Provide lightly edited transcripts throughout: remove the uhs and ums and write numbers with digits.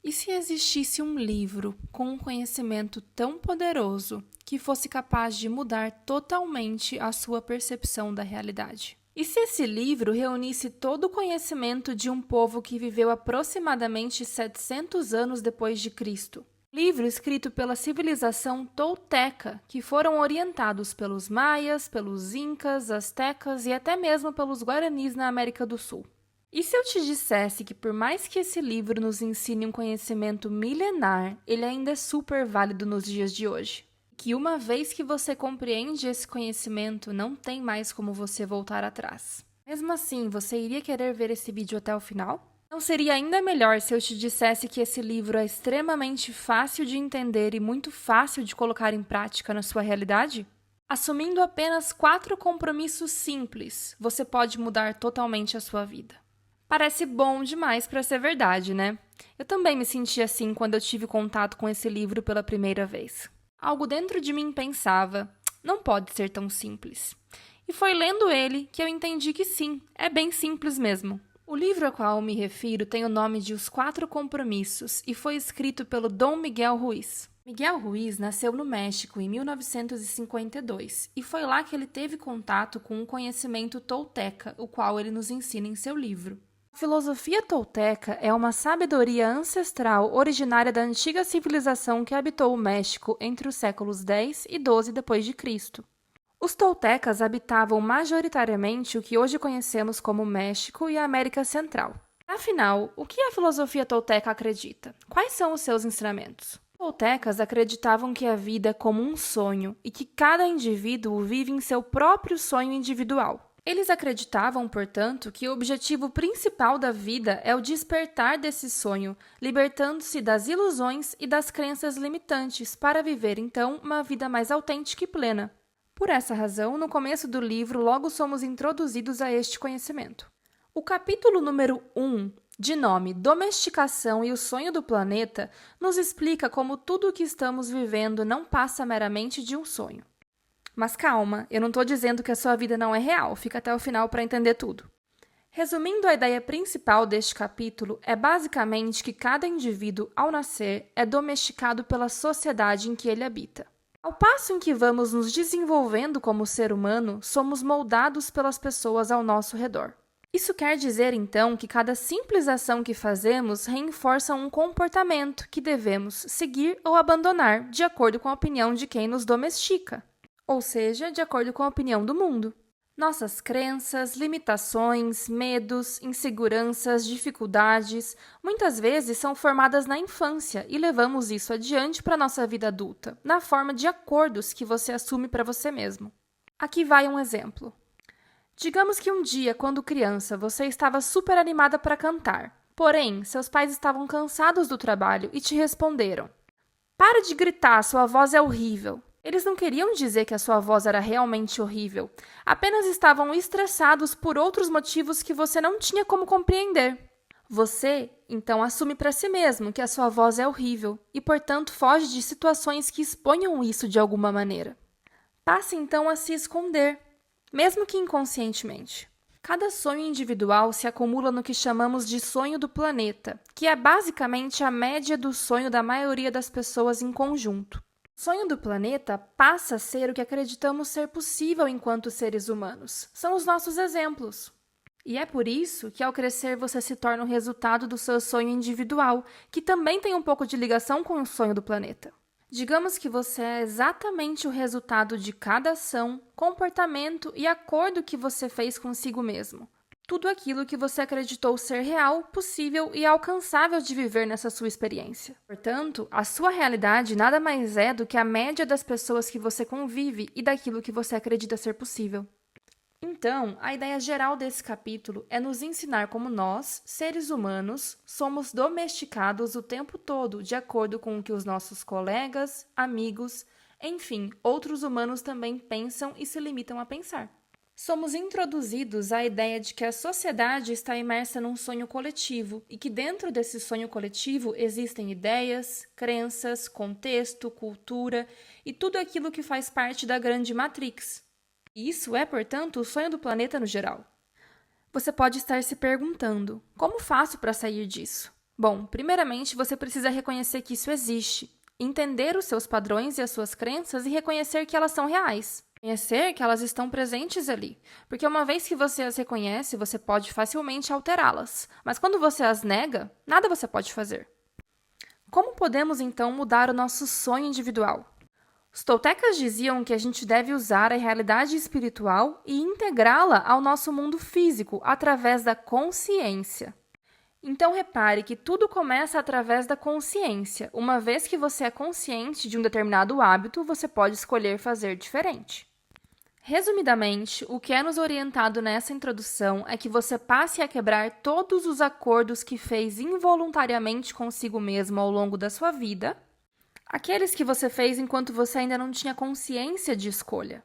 E se existisse um livro com um conhecimento tão poderoso que fosse capaz de mudar totalmente a sua percepção da realidade? E se esse livro reunisse todo o conhecimento de um povo que viveu aproximadamente 700 anos depois de Cristo? Livro escrito pela civilização tolteca, que foram orientados pelos maias, pelos incas, astecas e até mesmo pelos guaranis na América do Sul. E se eu te dissesse que por mais que esse livro nos ensine um conhecimento milenar, ele ainda é super válido nos dias de hoje? Que uma vez que você compreende esse conhecimento, não tem mais como você voltar atrás. Mesmo assim, você iria querer ver esse vídeo até o final? Não seria ainda melhor se eu te dissesse que esse livro é extremamente fácil de entender e muito fácil de colocar em prática na sua realidade? Assumindo apenas 4 compromissos simples, você pode mudar totalmente a sua vida. Parece bom demais para ser verdade, né? Eu também me senti assim quando eu tive contato com esse livro pela primeira vez. Algo dentro de mim pensava, não pode ser tão simples. E foi lendo ele que eu entendi que sim, é bem simples mesmo. O livro a qual me refiro tem o nome de Os 4 Compromissos e foi escrito pelo Dom Miguel Ruiz. Miguel Ruiz nasceu no México em 1952 e foi lá que ele teve contato com o conhecimento tolteca, o qual ele nos ensina em seu livro. A filosofia tolteca é uma sabedoria ancestral originária da antiga civilização que habitou o México entre os séculos 10 e 12 depois de Cristo. Os toltecas habitavam majoritariamente o que hoje conhecemos como México e a América Central. Afinal, o que a filosofia tolteca acredita? Quais são os seus ensinamentos? Os toltecas acreditavam que a vida é como um sonho e que cada indivíduo vive em seu próprio sonho individual. Eles acreditavam, portanto, que o objetivo principal da vida é o despertar desse sonho, libertando-se das ilusões e das crenças limitantes para viver, então, uma vida mais autêntica e plena. Por essa razão, no começo do livro, logo somos introduzidos a este conhecimento. O capítulo número 1, de nome Domesticação e o Sonho do Planeta, nos explica como tudo o que estamos vivendo não passa meramente de um sonho. Mas calma, eu não estou dizendo que a sua vida não é real, fica até o final para entender tudo. Resumindo, a ideia principal deste capítulo é basicamente que cada indivíduo, ao nascer, é domesticado pela sociedade em que ele habita. Ao passo em que vamos nos desenvolvendo como ser humano, somos moldados pelas pessoas ao nosso redor. Isso quer dizer, então, que cada simples ação que fazemos reforça um comportamento que devemos seguir ou abandonar de acordo com a opinião de quem nos domestica, ou seja, de acordo com a opinião do mundo. Nossas crenças, limitações, medos, inseguranças, dificuldades, muitas vezes são formadas na infância e levamos isso adiante para a nossa vida adulta, na forma de acordos que você assume para você mesmo. Aqui vai um exemplo. Digamos que um dia, quando criança, você estava super animada para cantar. Porém, seus pais estavam cansados do trabalho e te responderam: "Para de gritar, sua voz é horrível." Eles não queriam dizer que a sua voz era realmente horrível, apenas estavam estressados por outros motivos que você não tinha como compreender. Você, então, assume para si mesmo que a sua voz é horrível e, portanto, foge de situações que exponham isso de alguma maneira. Passe, então, a se esconder, mesmo que inconscientemente. Cada sonho individual se acumula no que chamamos de sonho do planeta, que é basicamente a média do sonho da maioria das pessoas em conjunto. O sonho do planeta passa a ser o que acreditamos ser possível enquanto seres humanos. São os nossos exemplos. E é por isso que, ao crescer, você se torna o resultado do seu sonho individual, que também tem um pouco de ligação com o sonho do planeta. Digamos que você é exatamente o resultado de cada ação, comportamento e acordo que você fez consigo mesmo. Tudo aquilo que você acreditou ser real, possível e alcançável de viver nessa sua experiência. Portanto, a sua realidade nada mais é do que a média das pessoas que você convive e daquilo que você acredita ser possível. Então, a ideia geral desse capítulo é nos ensinar como nós, seres humanos, somos domesticados o tempo todo de acordo com o que os nossos colegas, amigos, enfim, outros humanos também pensam e se limitam a pensar. Somos introduzidos à ideia de que a sociedade está imersa num sonho coletivo e que dentro desse sonho coletivo existem ideias, crenças, contexto, cultura e tudo aquilo que faz parte da grande Matrix. E isso é, portanto, o sonho do planeta no geral. Você pode estar se perguntando, como faço para sair disso? Bom, primeiramente você precisa reconhecer que isso existe, entender os seus padrões e as suas crenças e reconhecer que elas são reais. Reconhecer que elas estão presentes ali, porque uma vez que você as reconhece, você pode facilmente alterá-las, mas quando você as nega, nada você pode fazer. Como podemos então mudar o nosso sonho individual? Os toltecas diziam que a gente deve usar a realidade espiritual e integrá-la ao nosso mundo físico através da consciência. Então repare que tudo começa através da consciência. Uma vez que você é consciente de um determinado hábito, você pode escolher fazer diferente. Resumidamente, o que é nos orientado nessa introdução é que você passe a quebrar todos os acordos que fez involuntariamente consigo mesmo ao longo da sua vida, aqueles que você fez enquanto você ainda não tinha consciência de escolha,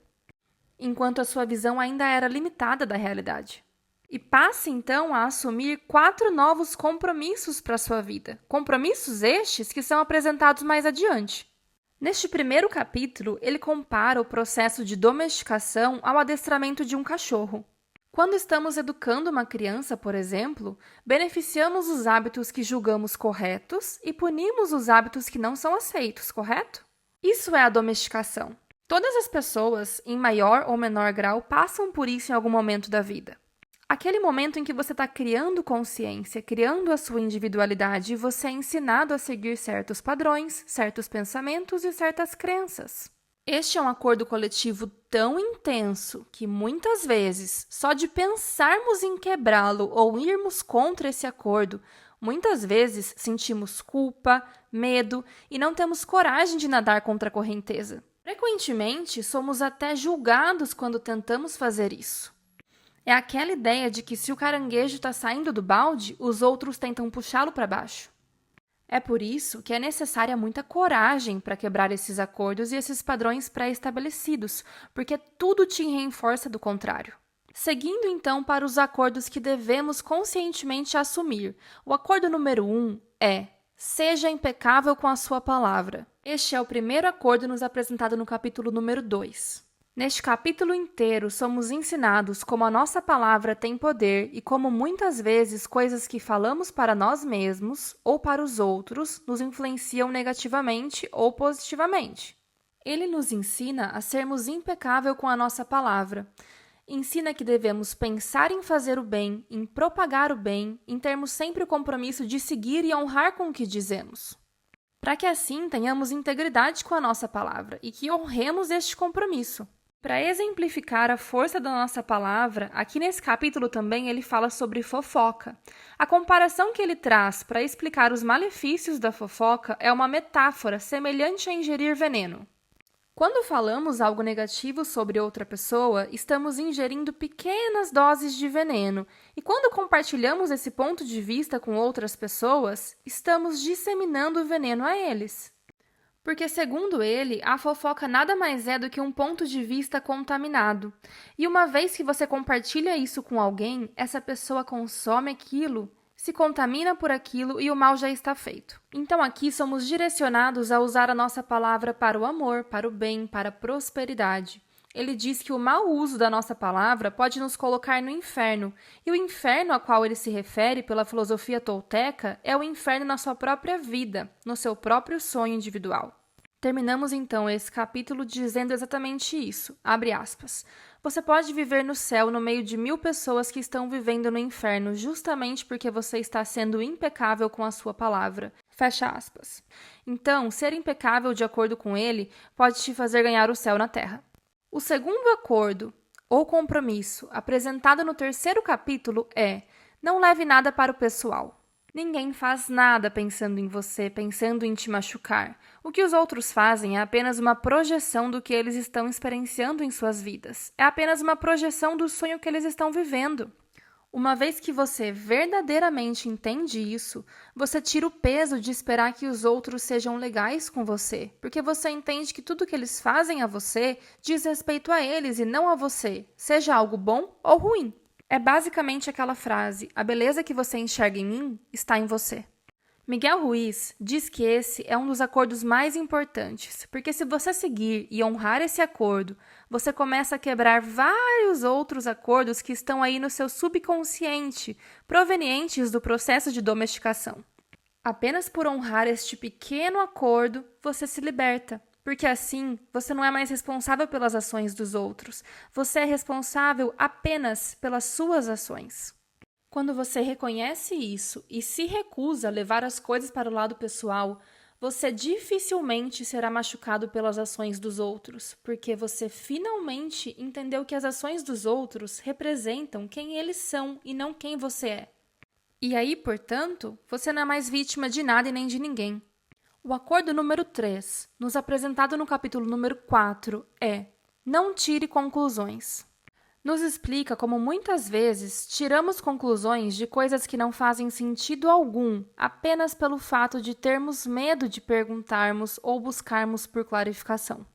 enquanto a sua visão ainda era limitada da realidade. E passe, então, a assumir 4 novos compromissos para a sua vida. Compromissos estes que são apresentados mais adiante. Neste primeiro capítulo, ele compara o processo de domesticação ao adestramento de um cachorro. Quando estamos educando uma criança, por exemplo, beneficiamos os hábitos que julgamos corretos e punimos os hábitos que não são aceitos, correto? Isso é a domesticação. Todas as pessoas, em maior ou menor grau, passam por isso em algum momento da vida. Aquele momento em que você está criando consciência, criando a sua individualidade e você é ensinado a seguir certos padrões, certos pensamentos e certas crenças. Este é um acordo coletivo tão intenso que muitas vezes, só de pensarmos em quebrá-lo ou irmos contra esse acordo, muitas vezes sentimos culpa, medo e não temos coragem de nadar contra a correnteza. Frequentemente, somos até julgados quando tentamos fazer isso. É aquela ideia de que se o caranguejo está saindo do balde, os outros tentam puxá-lo para baixo. É por isso que é necessária muita coragem para quebrar esses acordos e esses padrões pré-estabelecidos, porque tudo te reforça do contrário. Seguindo então para os acordos que devemos conscientemente assumir. O acordo número 1 é: seja impecável com a sua palavra. Este é o primeiro acordo nos apresentado no capítulo número 2. Neste capítulo inteiro, somos ensinados como a nossa palavra tem poder e como muitas vezes coisas que falamos para nós mesmos ou para os outros nos influenciam negativamente ou positivamente. Ele nos ensina a sermos impecável com a nossa palavra. Ensina que devemos pensar em fazer o bem, em propagar o bem, em termos sempre o compromisso de seguir e honrar com o que dizemos. Para que assim tenhamos integridade com a nossa palavra e que honremos este compromisso. Para exemplificar a força da nossa palavra, aqui nesse capítulo também ele fala sobre fofoca. A comparação que ele traz para explicar os malefícios da fofoca é uma metáfora semelhante a ingerir veneno. Quando falamos algo negativo sobre outra pessoa, estamos ingerindo pequenas doses de veneno, e quando compartilhamos esse ponto de vista com outras pessoas, estamos disseminando o veneno a eles. Porque, segundo ele, a fofoca nada mais é do que um ponto de vista contaminado. E uma vez que você compartilha isso com alguém, essa pessoa consome aquilo, se contamina por aquilo e o mal já está feito. Então aqui somos direcionados a usar a nossa palavra para o amor, para o bem, para a prosperidade. Ele diz que o mau uso da nossa palavra pode nos colocar no inferno, e o inferno a qual ele se refere pela filosofia tolteca é o inferno na sua própria vida, no seu próprio sonho individual. Terminamos então esse capítulo dizendo exatamente isso, abre aspas. Você pode viver no céu no meio de 1000 pessoas que estão vivendo no inferno justamente porque você está sendo impecável com a sua palavra. Fecha aspas. Então, ser impecável de acordo com ele pode te fazer ganhar o céu na terra. O segundo acordo, ou compromisso, apresentado no terceiro capítulo é: não leve nada para o pessoal. Ninguém faz nada pensando em você, pensando em te machucar. O que os outros fazem é apenas uma projeção do que eles estão experienciando em suas vidas. É apenas uma projeção do sonho que eles estão vivendo. Uma vez que você verdadeiramente entende isso, você tira o peso de esperar que os outros sejam legais com você, porque você entende que tudo que eles fazem a você diz respeito a eles e não a você, seja algo bom ou ruim. É basicamente aquela frase: a beleza que você enxerga em mim está em você. Miguel Ruiz diz que esse é um dos acordos mais importantes, porque se você seguir e honrar esse acordo, você começa a quebrar vários outros acordos que estão aí no seu subconsciente, provenientes do processo de domesticação. Apenas por honrar este pequeno acordo, você se liberta, porque assim você não é mais responsável pelas ações dos outros, você é responsável apenas pelas suas ações. Quando você reconhece isso e se recusa a levar as coisas para o lado pessoal, você dificilmente será machucado pelas ações dos outros, porque você finalmente entendeu que as ações dos outros representam quem eles são e não quem você é. E aí, portanto, você não é mais vítima de nada e nem de ninguém. O acordo número 3, nos apresentado no capítulo número 4, é: não tire conclusões. Nos explica como muitas vezes tiramos conclusões de coisas que não fazem sentido algum apenas pelo fato de termos medo de perguntarmos ou buscarmos por clarificação.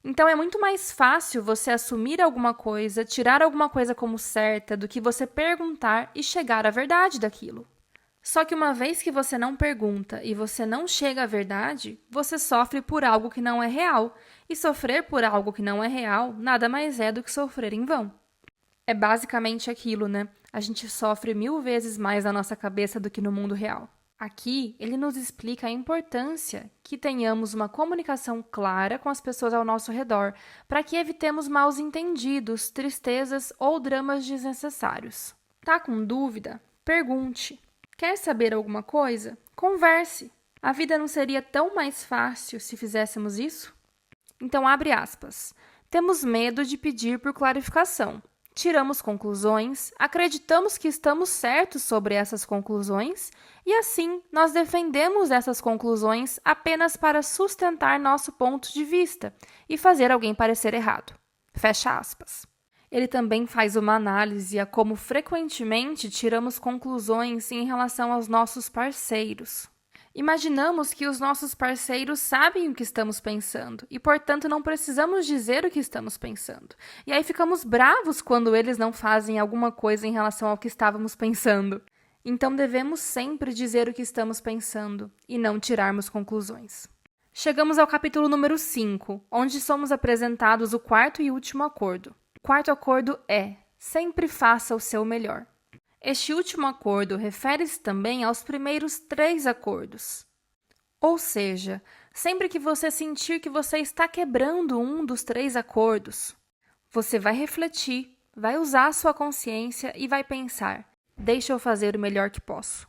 Então é muito mais fácil você assumir alguma coisa, tirar alguma coisa como certa, do que você perguntar e chegar à verdade daquilo. Só que uma vez que você não pergunta e você não chega à verdade, você sofre por algo que não é real. E sofrer por algo que não é real nada mais é do que sofrer em vão. É basicamente aquilo, né? A gente sofre 1000 vezes mais na nossa cabeça do que no mundo real. Aqui, ele nos explica a importância que tenhamos uma comunicação clara com as pessoas ao nosso redor, para que evitemos maus entendidos, tristezas ou dramas desnecessários. Tá com dúvida? Pergunte. Quer saber alguma coisa? Converse. A vida não seria tão mais fácil se fizéssemos isso? Então, abre aspas. Temos medo de pedir por clarificação. Tiramos conclusões, acreditamos que estamos certos sobre essas conclusões e, assim, nós defendemos essas conclusões apenas para sustentar nosso ponto de vista e fazer alguém parecer errado. Fecha aspas. Ele também faz uma análise a como frequentemente tiramos conclusões em relação aos nossos parceiros. Imaginamos que os nossos parceiros sabem o que estamos pensando e, portanto, não precisamos dizer o que estamos pensando. E aí ficamos bravos quando eles não fazem alguma coisa em relação ao que estávamos pensando. Então devemos sempre dizer o que estamos pensando e não tirarmos conclusões. Chegamos ao capítulo número 5, onde somos apresentados o quarto e último acordo. O quarto acordo é: sempre faça o seu melhor. Este último acordo refere-se também aos primeiros 3 acordos. Ou seja, sempre que você sentir que você está quebrando um dos 3 acordos, você vai refletir, vai usar a sua consciência e vai pensar: deixa eu fazer o melhor que posso.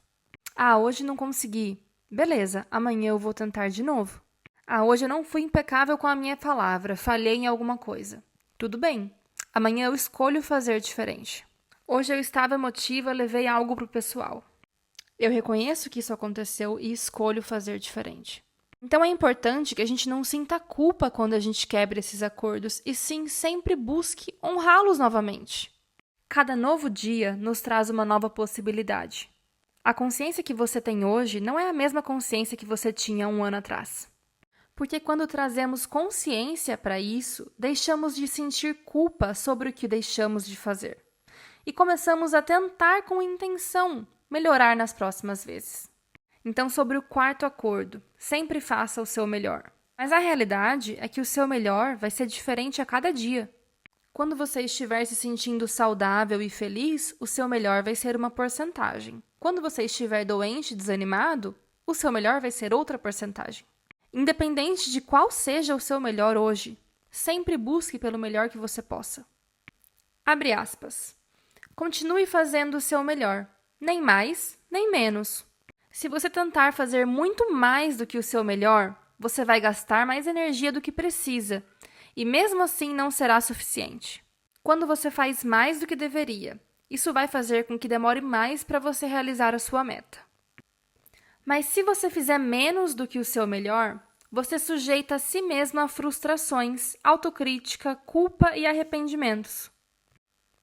Ah, hoje não consegui. Beleza, amanhã eu vou tentar de novo. Ah, hoje eu não fui impecável com a minha palavra, falhei em alguma coisa. Tudo bem, amanhã eu escolho fazer diferente. Hoje eu estava emotiva, levei algo para o pessoal. Eu reconheço que isso aconteceu e escolho fazer diferente. Então é importante que a gente não sinta culpa quando a gente quebra esses acordos e sim sempre busque honrá-los novamente. Cada novo dia nos traz uma nova possibilidade. A consciência que você tem hoje não é a mesma consciência que você tinha 1 ano atrás. Porque quando trazemos consciência para isso, deixamos de sentir culpa sobre o que deixamos de fazer. E começamos a tentar com intenção melhorar nas próximas vezes. Então, sobre o quarto acordo, sempre faça o seu melhor. Mas a realidade é que o seu melhor vai ser diferente a cada dia. Quando você estiver se sentindo saudável e feliz, o seu melhor vai ser uma porcentagem. Quando você estiver doente e desanimado, o seu melhor vai ser outra porcentagem. Independente de qual seja o seu melhor hoje, sempre busque pelo melhor que você possa. Abre aspas. Continue fazendo o seu melhor, nem mais, nem menos. Se você tentar fazer muito mais do que o seu melhor, você vai gastar mais energia do que precisa, e mesmo assim não será suficiente. Quando você faz mais do que deveria, isso vai fazer com que demore mais para você realizar a sua meta. Mas se você fizer menos do que o seu melhor, você sujeita a si mesmo a frustrações, autocrítica, culpa e arrependimentos.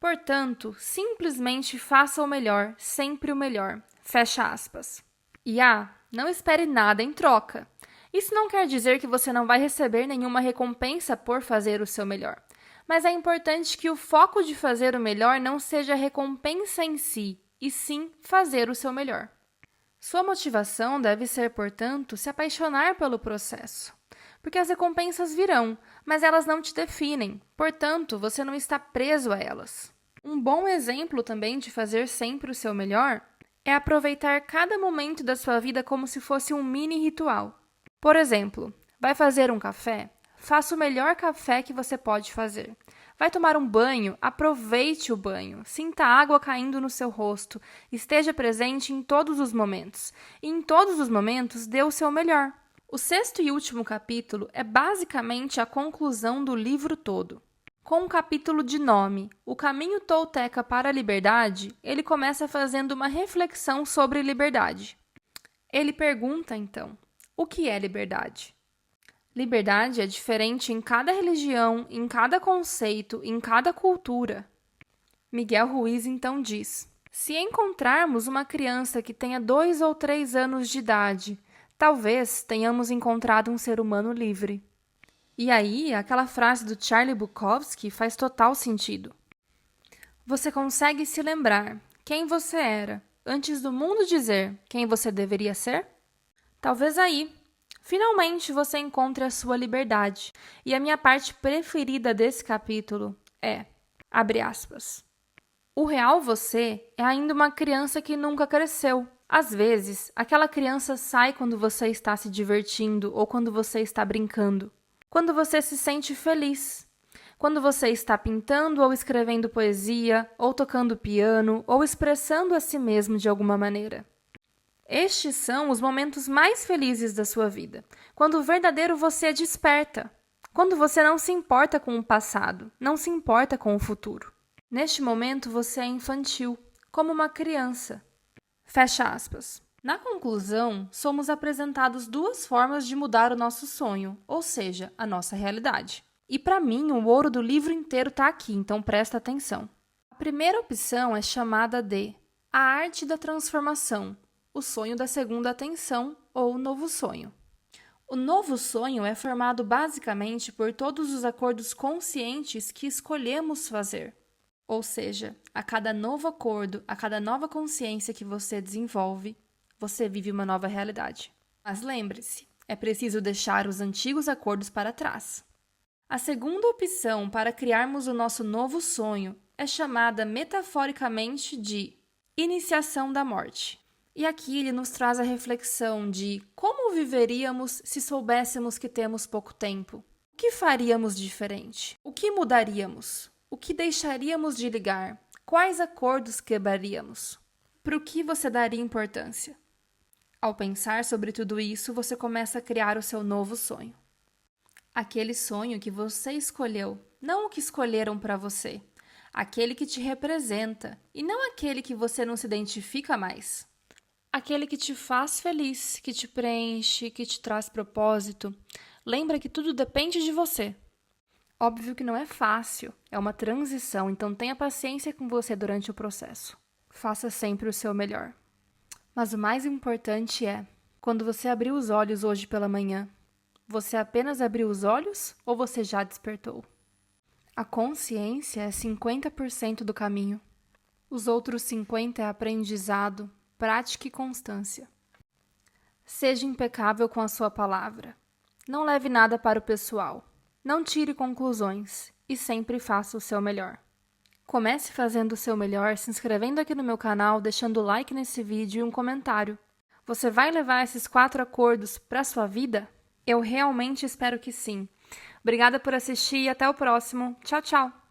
Portanto, simplesmente faça o melhor, sempre o melhor. Fecha aspas. E não espere nada em troca. Isso não quer dizer que você não vai receber nenhuma recompensa por fazer o seu melhor. Mas é importante que o foco de fazer o melhor não seja a recompensa em si, e sim fazer o seu melhor. Sua motivação deve ser, portanto, se apaixonar pelo processo. Porque as recompensas virão, mas elas não te definem, portanto, você não está preso a elas. Um bom exemplo também de fazer sempre o seu melhor é aproveitar cada momento da sua vida como se fosse um mini ritual. Por exemplo, vai fazer um café? Faça o melhor café que você pode fazer. Vai tomar um banho? Aproveite o banho. Sinta a água caindo no seu rosto. Esteja presente em todos os momentos. E em todos os momentos, dê o seu melhor. O sexto e último capítulo é basicamente a conclusão do livro todo. Com um capítulo de nome, O Caminho Tolteca para a Liberdade, ele começa fazendo uma reflexão sobre liberdade. Ele pergunta, então, o que é liberdade? Liberdade é diferente em cada religião, em cada conceito, em cada cultura. Miguel Ruiz então diz: se encontrarmos uma criança que tenha 2 ou 3 anos de idade, talvez tenhamos encontrado um ser humano livre. E aí, aquela frase do Charlie Bukowski faz total sentido. Você consegue se lembrar quem você era antes do mundo dizer quem você deveria ser? Talvez aí, finalmente você encontre a sua liberdade. E a minha parte preferida desse capítulo é, abre aspas, o real você é ainda uma criança que nunca cresceu. Às vezes, aquela criança sai quando você está se divertindo ou quando você está brincando. Quando você se sente feliz. Quando você está pintando ou escrevendo poesia, ou tocando piano, ou expressando a si mesmo de alguma maneira. Estes são os momentos mais felizes da sua vida, quando o verdadeiro você desperta, quando você não se importa com o passado, não se importa com o futuro. Neste momento você é infantil, como uma criança. Fecha aspas. Na conclusão, somos apresentados 2 formas de mudar o nosso sonho, ou seja, a nossa realidade. E para mim, o ouro do livro inteiro está aqui, então presta atenção. A primeira opção é chamada de a arte da transformação, o sonho da segunda atenção ou novo sonho. O novo sonho é formado basicamente por todos os acordos conscientes que escolhemos fazer. Ou seja, a cada novo acordo, a cada nova consciência que você desenvolve, você vive uma nova realidade. Mas lembre-se, é preciso deixar os antigos acordos para trás. A segunda opção para criarmos o nosso novo sonho é chamada metaforicamente de iniciação da morte. E aqui ele nos traz a reflexão de como viveríamos se soubéssemos que temos pouco tempo. O que faríamos diferente? O que mudaríamos? O que deixaríamos de ligar? Quais acordos quebraríamos? Para o que você daria importância? Ao pensar sobre tudo isso, você começa a criar o seu novo sonho. Aquele sonho que você escolheu, não o que escolheram para você. Aquele que te representa e não aquele que você não se identifica mais. Aquele que te faz feliz, que te preenche, que te traz propósito. Lembra que tudo depende de você. Óbvio que não é fácil, é uma transição, então tenha paciência com você durante o processo. Faça sempre o seu melhor. Mas o mais importante é, quando você abrir os olhos hoje pela manhã, você apenas abriu os olhos ou você já despertou? A consciência é 50% do caminho. Os outros 50% é aprendizado, prática e constância. Seja impecável com a sua palavra. Não leve nada para o pessoal. Não tire conclusões e sempre faça o seu melhor. Comece fazendo o seu melhor, se inscrevendo aqui no meu canal, deixando o like nesse vídeo e um comentário. Você vai levar esses 4 acordos para a sua vida? Eu realmente espero que sim. Obrigada por assistir e até o próximo. Tchau, tchau!